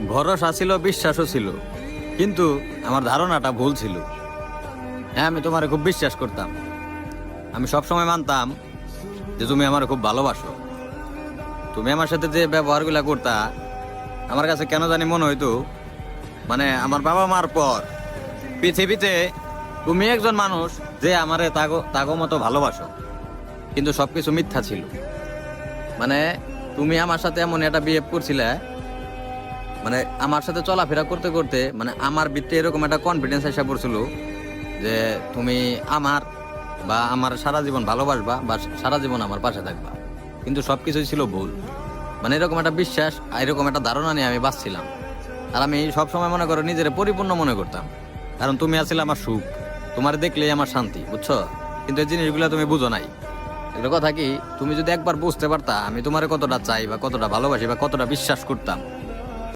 ভরসা ছিল, বিশ্বাসও ছিল, কিন্তু আমার ধারণাটা ভুল ছিল। হ্যাঁ, আমি তোমারে খুব বিশ্বাস করতাম। আমি সবসময় মানতাম যে তুমি আমার খুব ভালোবাসো। তুমি আমার সাথে যে ব্যবহারগুলা করতা, আমার কাছে কেন জানি মনে হইতো মানে আমার বাবা মার পর পৃথিবীতে তুমি একজন মানুষ যে আমারে তাগো তাগো মতো ভালোবাসো। কিন্তু সবকিছু মিথ্যা ছিল। মানে তুমি আমার সাথে এমন একটা বিহেভ করছিলে, মানে আমার সাথে চলাফেরা করতে করতে মানে আমার ভিতরে এরকম একটা কনফিডেন্স এসে পড়ছিল যে তুমি আমার বা আমার সারা জীবন ভালোবাসবা বা সারা জীবন আমার পাশে থাকবা। কিন্তু সবকিছুই ছিল ভুল। মানে এরকম একটা বিশ্বাস, এরকম একটা ধারণা নিয়ে আমি বাঁচছিলাম। আর আমি সবসময় মনে করো নিজের পরিপূর্ণ মনে করতাম, কারণ তুমি আছিলে আমার সুখ, তোমার দেখলেই আমার শান্তি, বুঝছো? কিন্তু এই জিনিসগুলো তুমি বুঝো নাই। একটা কথা কি, তুমি যদি একবার বুঝতে পারতা আমি তোমার কতটা চাই বা কতটা ভালোবাসি বা কতটা বিশ্বাস করতাম,